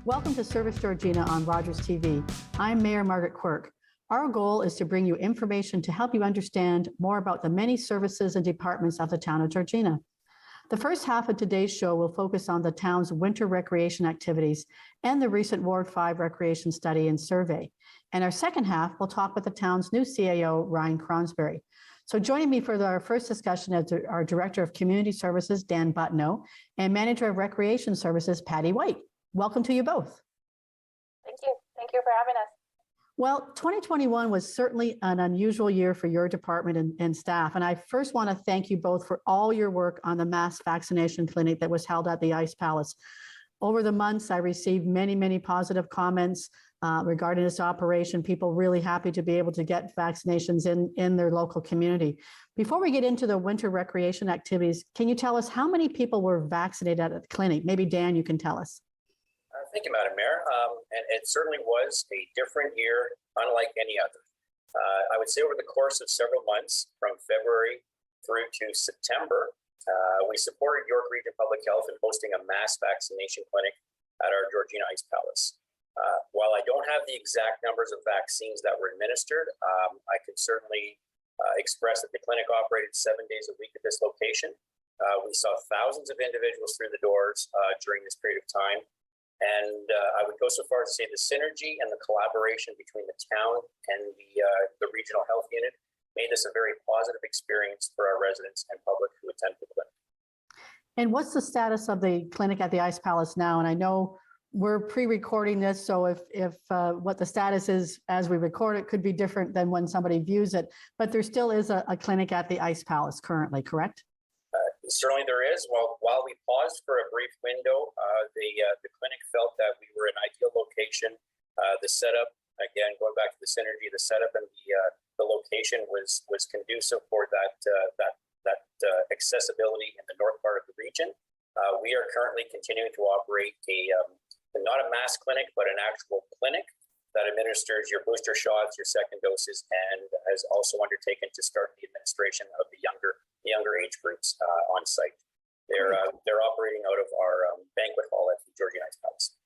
Welcome to Service Georgina on Rogers TV. I'm Mayor Margaret Quirk. Our goal is to bring you information to help you understand more about the many services and departments of the town of Georgina. The first half of today's show will focus on the town's winter recreation activities and the recent Ward 5 recreation study and survey. And our second half will talk with the town's new CAO, Ryan Cronsberry. So joining me for our first discussion is our Director of Community Services, Dan Butno, and Manager of Recreation Services, Patty White. Welcome to you both. Thank you. Thank you for having us. Well, 2021 was certainly an unusual year for your department and staff. And I first want to thank you both for all your work on the mass vaccination clinic that was held at the Ice Palace. Over the months, I received many positive comments regarding this operation. People really happy to be able to get vaccinations in their local community. Before we get into the winter recreation activities, can you tell us how many people were vaccinated at the clinic? Maybe Dan, you can tell us. Thank you, Madam Mayor. And it certainly was a different year, unlike any other. I would say over the course of several months, from February through to September, we supported York Region Public Health in hosting a mass vaccination clinic at our Georgina Ice Palace. While I don't have the exact numbers of vaccines that were administered, I can certainly express that the clinic operated 7 days a week at this location. We saw thousands of individuals through the doors during this period of time. And I would go so far as to say the synergy and the collaboration between the town and the regional health unit made this a very positive experience for our residents and public who attend the clinic. And what's the status of the clinic at the Ice Palace now? And I know we're pre-recording this, so if what the status is as we record it could be different than when somebody views it, but there still is a clinic at the Ice Palace currently, correct? Certainly there is. Well, while we paused for a brief window, the clinic felt that we were an ideal location. The setup, again, going back to the synergy, the setup and the location was conducive for that accessibility in the north part of the region. We are currently continuing to operate not a mass clinic, but an actual clinic that administers your booster shots, your second doses, and has also undertaken to start the administration of the younger age groups on site. They're operating out of our banquet hall at the Georgina Ice Palace.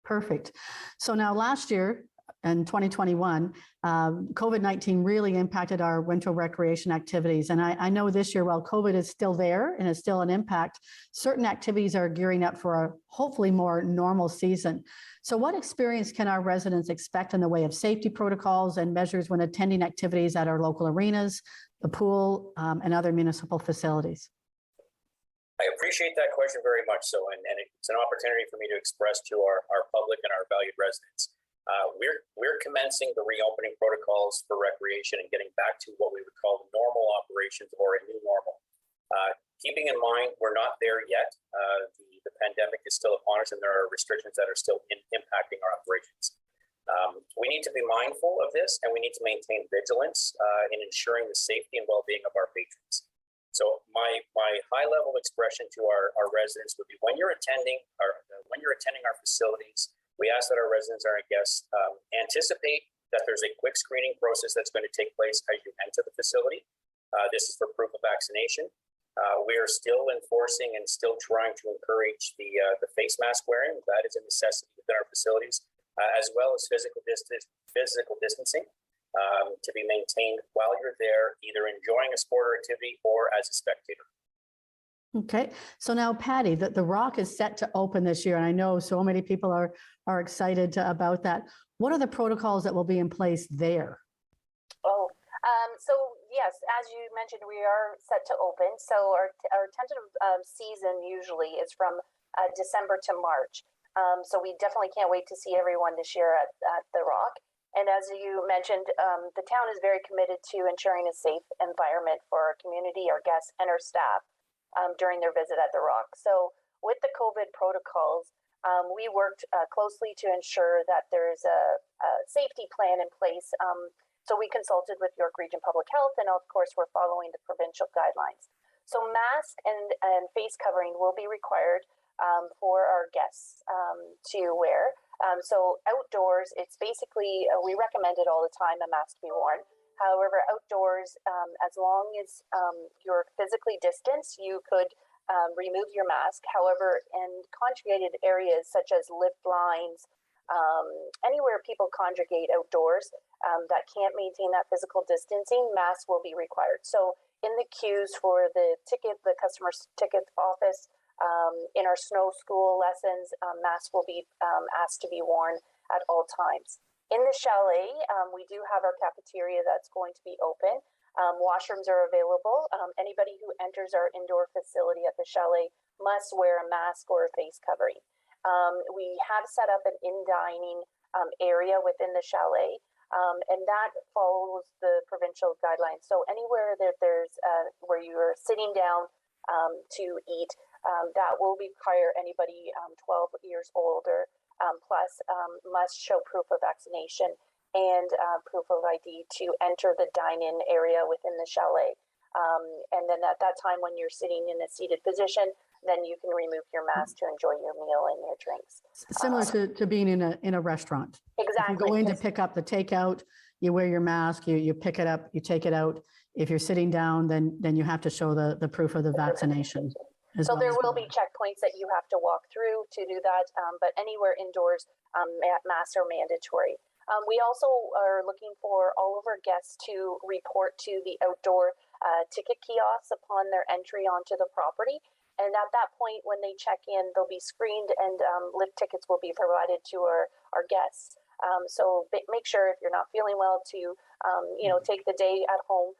Perfect. So now last year in 2021, COVID-19 really impacted our winter recreation activities. And I know this year, while COVID is still there and is still an impact, certain activities are gearing up for a hopefully more normal season. So what experience can our residents expect in the way of safety protocols and measures when attending activities at our local arenas, the pool, and other municipal facilities? I appreciate that question very much so, and it's an opportunity for me to express to our public and our valued residents. We're commencing the reopening protocols for recreation and getting back to what we would call normal operations or a new normal. Keeping in mind, we're not there yet. The pandemic is still upon us and there are restrictions that are still impacting our operations. We need to be mindful of this and we need to maintain vigilance in ensuring the safety and well-being of our patrons. So my high-level expression to our residents would be when you're attending our facilities, we ask that our residents and our guests anticipate that there's a quick screening process that's going to take place as you enter the facility. This is for proof of vaccination. We are still enforcing and still trying to encourage the face mask wearing. That is a necessity within our facilities, as well as physical distancing to be maintained while you're there, either enjoying a sport or activity or as a spectator. Okay, so now Patty, the Rock is set to open this year, and I know so many people are excited about that. What are the protocols that will be in place there? So yes, as you mentioned, we are set to open. So our tentative season usually is from December to March. So we definitely can't wait to see everyone this year at the Rock. And as you mentioned, the town is very committed to ensuring a safe environment for our community, our guests, and our staff during their visit at the Rock. So with the COVID protocols, we worked closely to ensure that there's a safety plan in place. So we consulted with York Region Public Health, and of course, we're following the provincial guidelines. So mask and face covering will be required for our guests to wear. So outdoors, it's basically, we recommend it all the time, a mask be worn. However, outdoors, as long as you're physically distanced, you could remove your mask. However, in conjugated areas such as lift lines, anywhere people conjugate outdoors that can't maintain that physical distancing, masks will be required. So in the queues for the customer's ticket office, in our snow school lessons, masks will be asked to be worn at all times. In the chalet, we do have our cafeteria that's going to be open. Washrooms are available. Anybody who enters our indoor facility at the chalet must wear a mask or a face covering. We have set up an in-dining area within the chalet, and that follows the provincial guidelines. So anywhere that there's where you're sitting down to eat, that will require anybody 12 years older plus must show proof of vaccination and proof of ID to enter the dine-in area within the chalet. And then at that time, when you're sitting in a seated position, then you can remove your mask to enjoy your meal and your drinks. Similar to being in a restaurant. Exactly. If you go in to pick up the takeout, you wear your mask, you pick it up, you take it out. If you're sitting down, then you have to show the proof of the vaccination. So there will be checkpoints that you have to walk through to do that, but anywhere indoors, masks are mandatory. We also are looking for all of our guests to report to the outdoor ticket kiosks upon their entry onto the property. And at that point, when they check in, they'll be screened and lift tickets will be provided to our guests. So make sure if you're not feeling well to, take the day at home.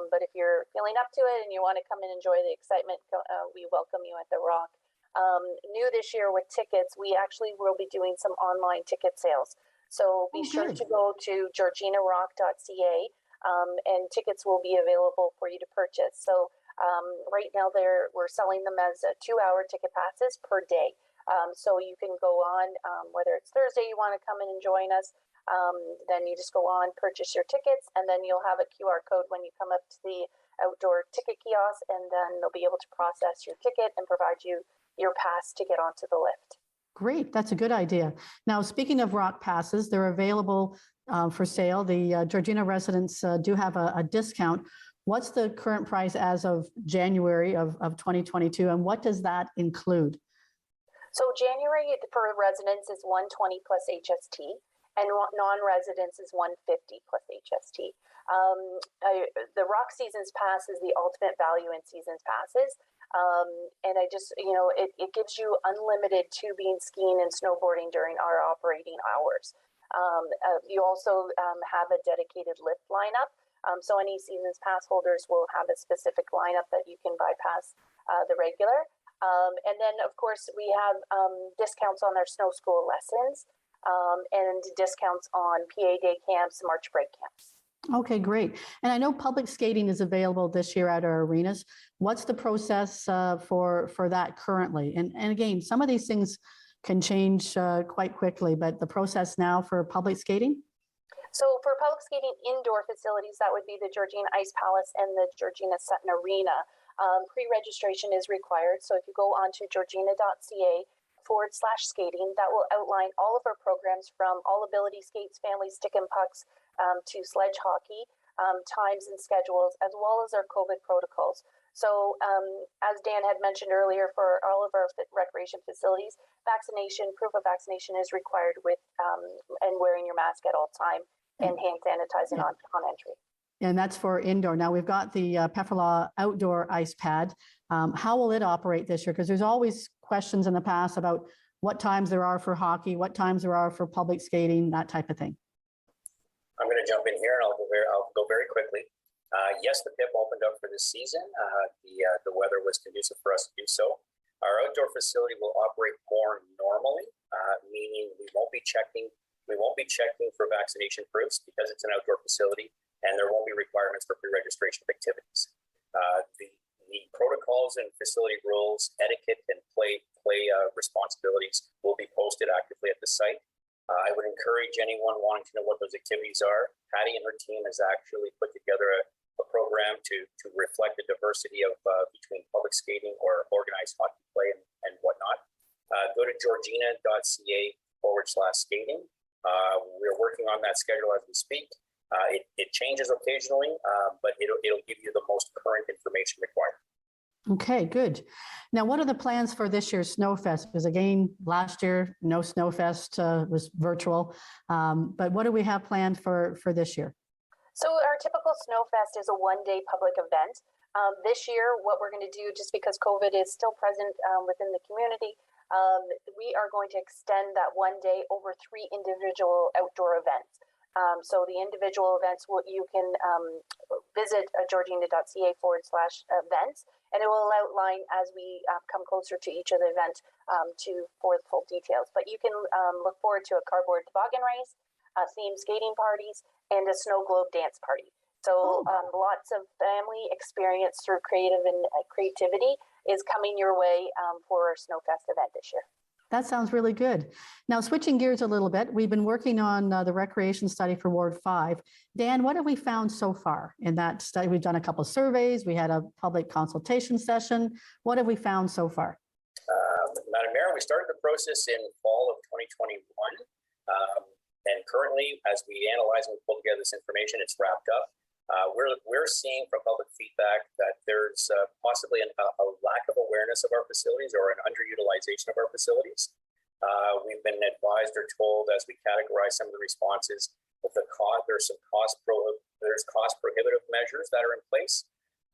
But if you're feeling up to it and you want to come and enjoy the excitement, we welcome you at the Rock. New this year with tickets, we actually will be doing some online ticket sales. So be sure to go to georginarock.ca and tickets will be available for you to purchase. So right now we're selling them as 2-hour ticket passes per day. So you can go on, whether it's Thursday you want to come and join us, then you just go on, purchase your tickets, and then you'll have a QR code when you come up to the outdoor ticket kiosk, and then they'll be able to process your ticket and provide you your pass to get onto the lift. Great, that's a good idea. Now, speaking of Rock passes, they're available for sale. The Georgina residents do have a discount. What's the current price as of January of 2022, and what does that include? So January for residents is $120 plus HST, and non-residents is $150 plus HST. The Rock Seasons Pass is the ultimate value in seasons passes. And I just, it gives you unlimited tubing, skiing, and snowboarding during our operating hours. You also have a dedicated lift lineup. So any seasons pass holders will have a specific lineup that you can bypass the regular. And then, of course, we have discounts on our snow school lessons and discounts on PA day camps, March break camps. Okay, great. And I know public skating is available this year at our arenas. What's the process for that currently? And again, some of these things can change quite quickly, but the process now for public skating? So for public skating indoor facilities, that would be the Georgina Ice Palace and the Georgina Sutton Arena. Pre-registration is required. So if you go on to georgina.ca/skating, that will outline all of our programs from all ability skates, family stick and pucks, to sledge hockey, times and schedules, as well as our COVID protocols. So as Dan had mentioned earlier, for all of our recreation facilities, proof of vaccination is required with and wearing your mask at all time and hand sanitizing on entry. And that's for indoor. Now we've got the CAO Outdoor Ice Pad. How will it operate this year? Because there's always questions in the past about what times there are for hockey, what times there are for public skating, that type of thing. I'm going to jump in here and I'll go very quickly. Yes, the PIP opened up for this season. The weather was conducive for us to do so. Our outdoor facility will operate more normally, meaning we won't be checking for vaccination proofs because it's an outdoor facility, and there won't be requirements for pre-registration of activities. The protocols and facility rules, etiquette, and play responsibilities will be posted actively at the site. I would encourage anyone wanting to know what those activities are. Patty and her team has actually put together a program to reflect the diversity of between public skating or organized hockey play and whatnot. Go to georgina.ca/skating. We're working on that schedule as we speak. It changes occasionally, but it'll give you the most current information required. Okay, good. Now, what are the plans for this year's Snowfest? Because again, last year, no Snowfest was virtual. But what do we have planned for this year? So our typical Snowfest is a one-day public event. This year, what we're going to do, just because COVID is still present within the community, we are going to extend that one day over 3 individual outdoor events. So the individual events, you can visit georgina.ca/events, and it will outline as we come closer to each of the event for the full details. But you can look forward to a cardboard toboggan race, themed skating parties, and a snow globe dance party. So lots of family experience through creativity is coming your way for our Snowfest event this year. That sounds really good. Now, switching gears a little bit, we've been working on the recreation study for Ward 5. Dan, what have we found so far in that study? We've done a couple of surveys. We had a public consultation session. What have we found so far? Madam Mayor, we started the process in fall of 2021. And currently, as we analyze and pull together this information, it's wrapped up. We're seeing from public feedback that there's possibly a lack of awareness of our facilities or an underutilization of our facilities. We've been advised or told as we categorize some of the responses that there's cost prohibitive measures that are in place.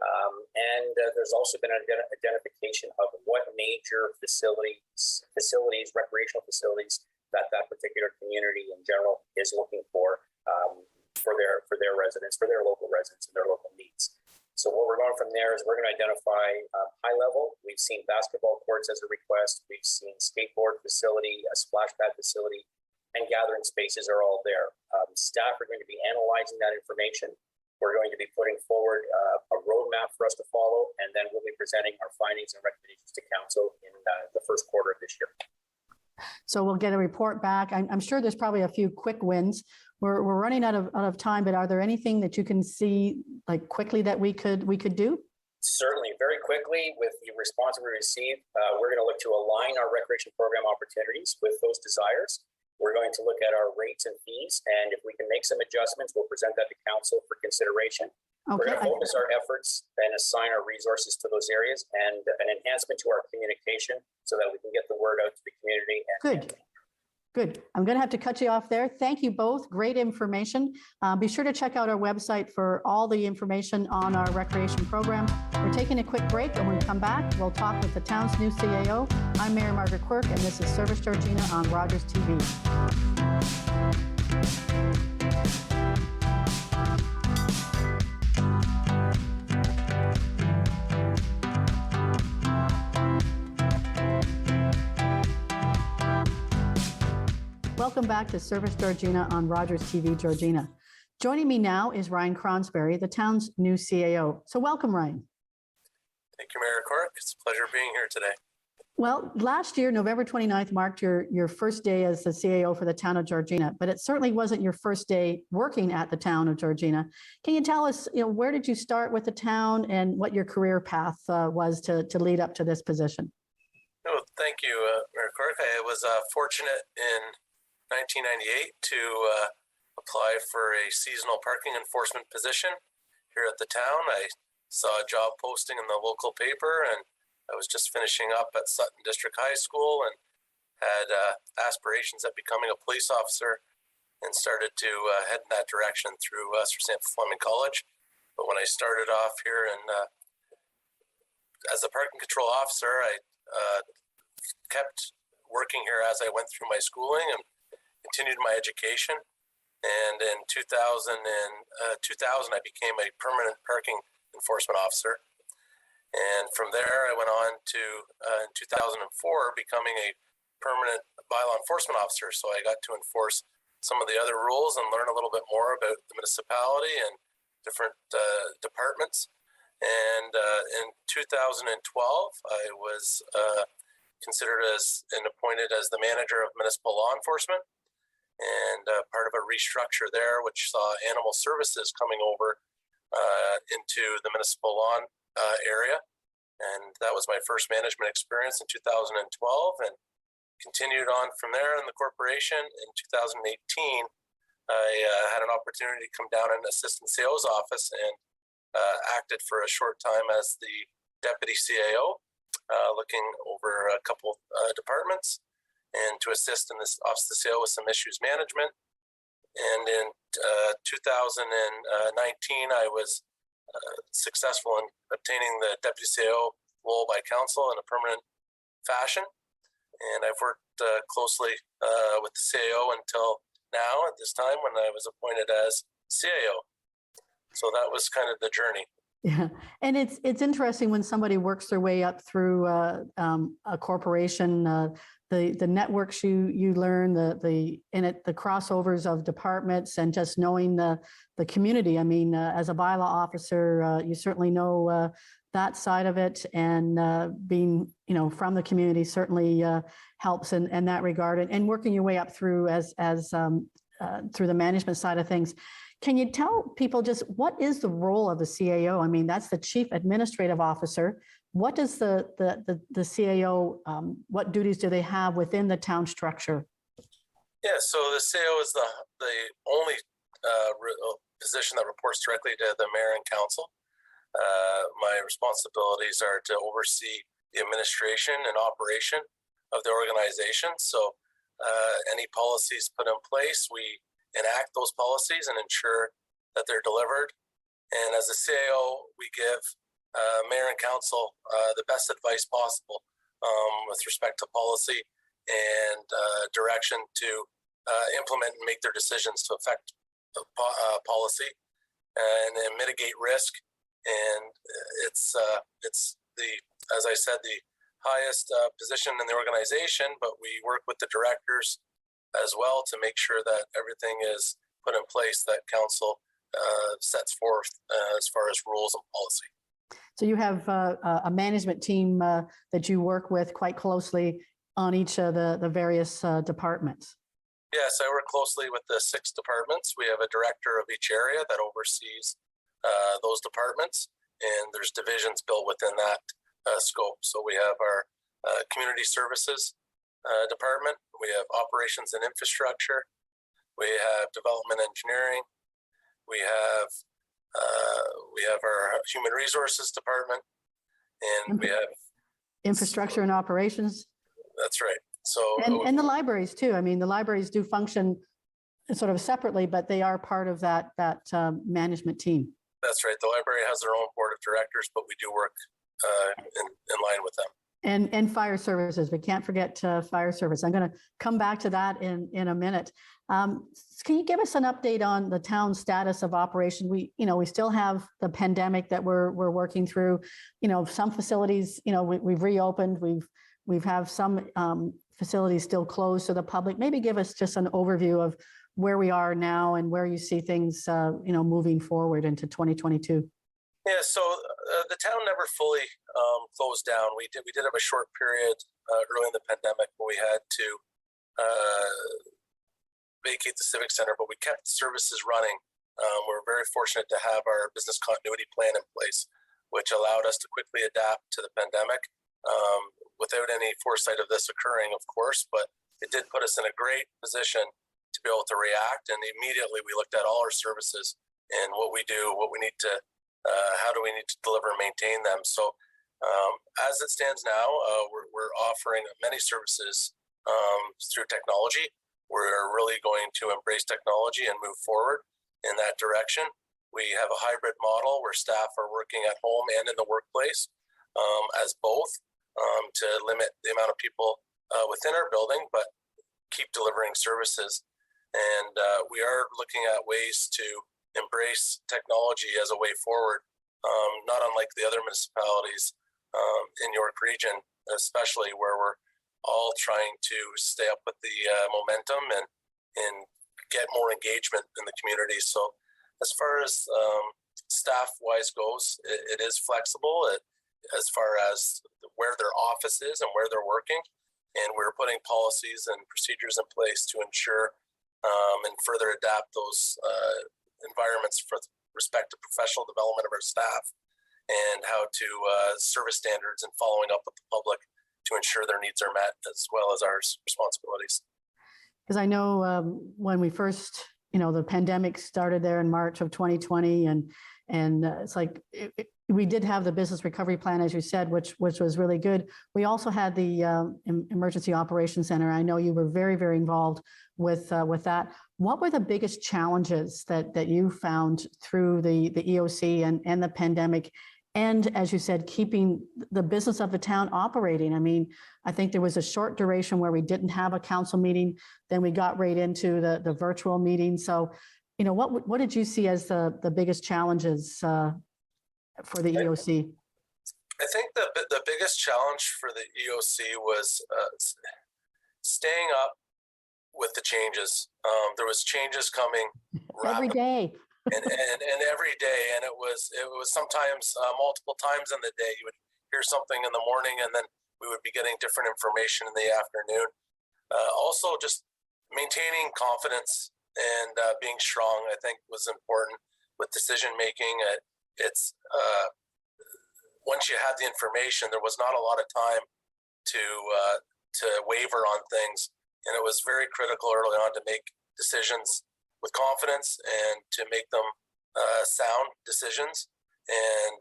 And there's also been an identification of what major facilities, recreational facilities that particular community in general is looking for their residents, for their local residents and their local needs. So what we're going from there is we're going to identify high level. We've seen basketball courts as a request. We've seen skateboard facility, a splash pad facility, and gathering spaces are all there. Staff are going to be analyzing that information. We're going to be putting forward a roadmap for us to follow, and then we'll be presenting our findings and recommendations to council in the first quarter of this year. So we'll get a report back. I'm sure there's probably a few quick wins. We're running out of time, but are there anything that you can see like quickly that we could do? Certainly, very quickly with the response we received, we're going to look to align our recreation program opportunities with those desires. We're going to look at our rates and fees, and if we can make some adjustments, we'll present that to council for consideration. Okay. We're going to focus our efforts and assign our resources to those areas and an enhancement to our communication so that we can get the word out to the community. Good. I'm going to have to cut you off there. Thank you both. Great information. Be sure to check out our website for all the information on our recreation program. We're taking a quick break, and when we come back, we'll talk with the town's new CAO. I'm Mayor Margaret Quirk, and this is Service Georgina on Rogers TV. Welcome back to Service Georgina on Rogers TV Georgina. Joining me now is Ryan Cronsberry, the town's new CAO. So welcome, Ryan. Thank you, Mayor Quirk. It's a pleasure being here today. Well, last year, November 29th marked your first day as the CAO for the town of Georgina, but it certainly wasn't your first day working at the town of Georgina. Can you tell us, where did you start with the town and what your career path was to lead up to this position? Oh, thank you, Mayor Quirk. I was fortunate in 1998 to apply for a seasonal parking enforcement position here at the town. I saw a job posting in the local paper, and I was just finishing up at Sutton District High School and had aspirations at becoming a police officer and started to head in that direction through Sir Samuel Fleming College. But when I started off here as a parking control officer, I kept working here as I went through my schooling and continued my education, and in 2000, I became a permanent parking enforcement officer, and from there I went on to in 2004 becoming a permanent bylaw enforcement officer. So I got to enforce some of the other rules and learn a little bit more about the municipality and different departments. And in 2012, I was considered and appointed as the manager of municipal law enforcement. And part of a restructure there, which saw animal services coming over into the municipal law area. And that was my first management experience in 2012, and continued on from there in the corporation. In 2018, I had an opportunity to come down in Assistant CAO's office and acted for a short time as the deputy CAO, looking over a couple departments, and to assist in this Office of the CAO with some issues management. And in 2019, I was successful in obtaining the deputy CAO role by council in a permanent fashion. And I've worked closely with the CAO until now, at this time, when I was appointed as CAO. So that was kind of the journey. Yeah, and it's interesting when somebody works their way up through a corporation, the networks you learn, the crossovers of departments, and just knowing the community. I mean, as a bylaw officer, you certainly know that side of it, and being from the community certainly helps in that regard, and working your way up through as through the management side of things. Can you tell people just what is the role of the CAO? I mean, that's the Chief Administrative Officer. What does the CAO, what duties do they have within the town structure? Yeah, so the CAO is the only position that reports directly to the mayor and council. My responsibilities are to oversee the administration and operation of the organization. So any policies put in place, we enact those policies and ensure that they're delivered. And as a CAO, we give mayor and council the best advice possible with respect to policy and direction to implement and make their decisions to affect policy and mitigate risk. And it's the, as I said, the highest position in the organization, but we work with the directors as well to make sure that everything is put in place that council sets forth as far as rules and policy. So you have a management team that you work with quite closely on each of the various departments. Yes, I work closely with the 6 departments. We have a director of each area that oversees those departments, and there's divisions built within that scope. So we have our community services department, we have operations and infrastructure, we have development engineering, we have our human resources department, and we have infrastructure and operations. That's right. So and the libraries too. I mean, the libraries do function sort of separately, but they are part of that management team. That's right. The library has their own board of directors, but we do work in line with them. And fire services. We can't forget fire service. I'm going to come back to that in a minute. Can you give us an update on the town status of operation? We still have the pandemic that we're working through. Some facilities, we've reopened. We've have some facilities still closed to the public. Maybe give us just an overview of where we are now and where you see things, moving forward into 2022. Yeah, so the town never fully closed down. We did have a short period early in the pandemic where we had to vacate the Civic Center, but we kept services running. We're very fortunate to have our business continuity plan in place, which allowed us to quickly adapt to the pandemic without any foresight of this occurring, of course, but it did put us in a great position to be able to react. And immediately we looked at all our services and what we do, what we need to how do we need to deliver and maintain them? So as it stands now, we're offering many services through technology. We're really going to embrace technology and move forward in that direction. We have a hybrid model where staff are working at home and in the workplace as both to limit the amount of people within our building, but keep delivering services. And we are looking at ways to embrace technology as a way forward, not unlike the other municipalities in York Region, especially where we're all trying to stay up with the momentum and get more engagement in the community. So as far as staff-wise goes, it is flexible as far as where their office is and where they're working. And we're putting policies and procedures in place to ensure and further adapt those environments for respect to professional development of our staff and how to service standards and following up with the public to ensure their needs are met as well as our responsibilities. Because I know when we first the pandemic started there in March of 2020, and it's like we did have the business recovery plan, as you said, which was really good. We also had the emergency operations center. I know you were very, very involved with that. What were the biggest challenges that you found through the EOC and the pandemic? And as you said, keeping the business of the town operating. I mean, I think there was a short duration where we didn't have a council meeting. Then we got right into the virtual meeting. So, what did you see as the biggest challenges for the EOC? I think the biggest challenge for the EOC was staying up with the changes. There was changes coming Every day. and every day, and it was sometimes multiple times in the day. You would hear something in the morning, and then we would be getting different information in the afternoon. Also, just maintaining confidence and being strong, I think, was important with decision making. It's once you had the information, there was not a lot of time to waver on things, and it was very critical early on to make decisions with confidence and to make them sound decisions and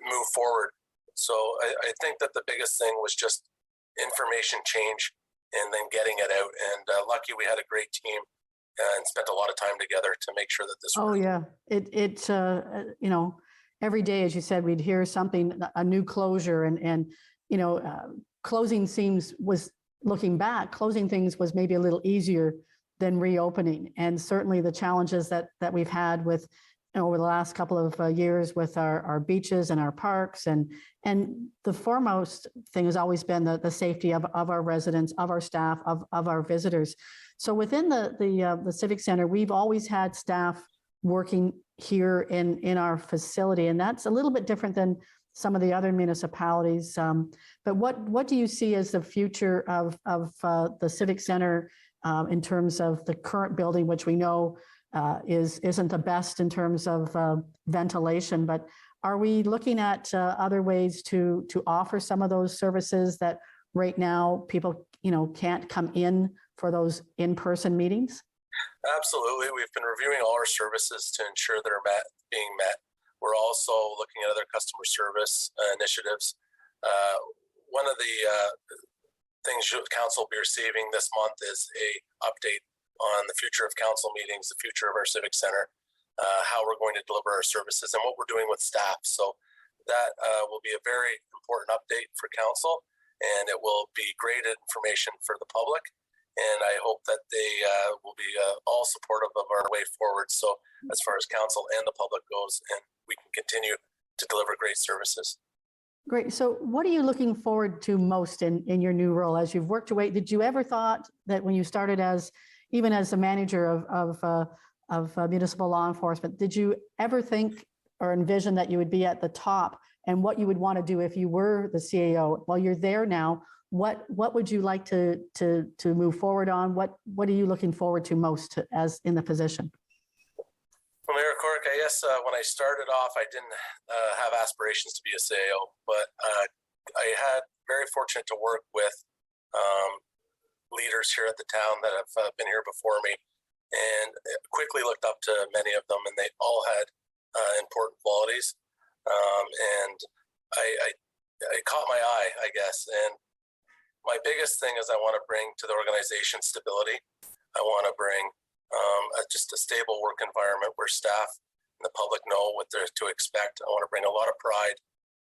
move forward. So I think that the biggest thing was just information change and then getting it out. And lucky we had a great team and spent a lot of time together to make sure that this worked. Yeah, every day, as you said, we'd hear something, a new closure, and closing looking back, closing things was maybe a little easier than reopening. And certainly the challenges that we've had with over the last couple of years with our beaches and our parks, and the foremost thing has always been the safety of our residents, of our staff, of our visitors. So within the Civic Center, we've always had staff working here in our facility, and that's a little bit different than some of the other municipalities. But what do you see as the future of the Civic Center in terms of the current building, which we know isn't the best in terms of ventilation, but are we looking at other ways to offer some of those services that right now people can't come in for those in-person meetings? Absolutely. We've been reviewing all our services to ensure they're being met. We're also looking at other customer service initiatives. One of the things council will be receiving this month is a update on the future of council meetings, the future of our Civic Center, how we're going to deliver our services, and what we're doing with staff. So that will be a very important update for council, and it will be great information for the public. And I hope that they will be all supportive of our way forward. So as far as council and the public goes, and we can continue to deliver great services. Great. So what are you looking forward to most in your new role as you've worked your way? Did you ever thought that when you started even as a manager of municipal law enforcement, did you ever think or envision that you would be at the top and what you would want to do if you were the CAO? Well, you're there now. What would you like to move forward on? What are you looking forward to most as in the position? Well, Mayor Quirk, I guess when I started off, I didn't have aspirations to be a CAO, but I had very fortunate to work with leaders here at the town that have been here before me, and quickly looked up to many of them, and they all had important qualities. And I caught my eye, I guess, and my biggest thing is I want to bring to the organization stability. I want to bring just a stable work environment where staff and the public know what they're to expect. I want to bring a lot of pride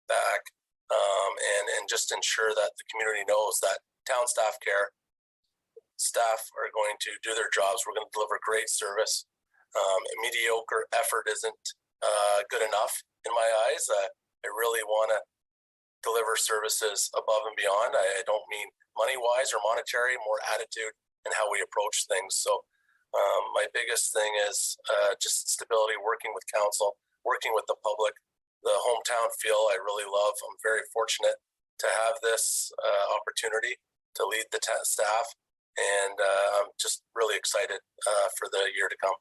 back and just ensure that the community knows that town staff care. Staff are going to do their jobs. We're going to deliver great service. Mediocre effort isn't good enough in my eyes. I really want to deliver services above and beyond. I don't mean money-wise or monetary, more attitude and how we approach things. So my biggest thing is just stability, working with council, working with the public, the hometown feel I really love. I'm very fortunate to have this opportunity to lead the staff, and I'm just really excited for the year to come.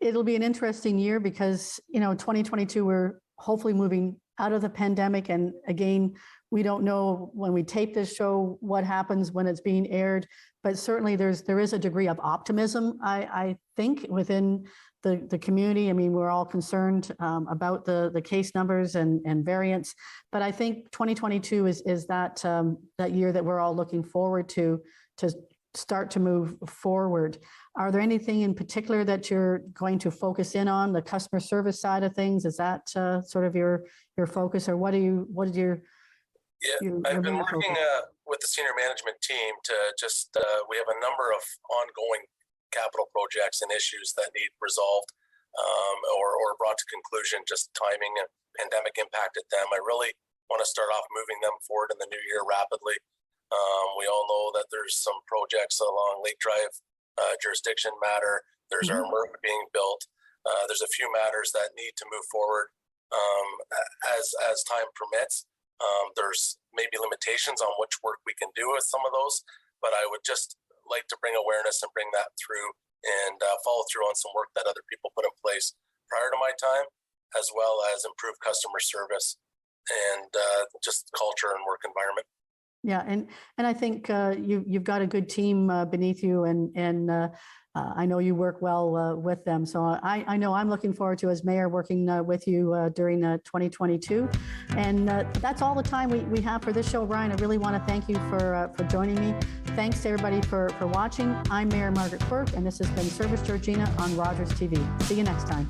It'll be an interesting year because 2022 we're hopefully moving out of the pandemic. And again, we don't know when we tape this show what happens when it's being aired, but certainly there is a degree of optimism, I think, within the community. I mean, we're all concerned about the case numbers and variants, but I think 2022 is that year that we're all looking forward to start to move forward. Are there anything in particular that you're going to focus in on, the customer service side of things? Is that sort of your focus, or what is your I've been working with the senior management team to just, we have a number of ongoing capital projects and issues that need resolved or brought to conclusion. Just timing and pandemic impacted them. I really want to start off moving them forward in the new year rapidly. We all know that there's some projects along Lake Drive jurisdiction matter. There's our MRF being built. There's a few matters that need to move forward as time permits. There's maybe limitations on which work we can do with some of those, but I would just like to bring awareness and bring that through and follow through on some work that other people put in place prior to my time, as well as improve customer service and just culture and work environment. Yeah, and I think you've got a good team beneath you, and I know you work well with them. So I know I'm looking forward to, as mayor, working with you during 2022. And that's all the time we have for this show. Ryan, I really want to thank you for joining me. Thanks to everybody for watching. I'm Mayor Margaret Quirk, and this has been Service Georgina on Rogers TV. See you next time.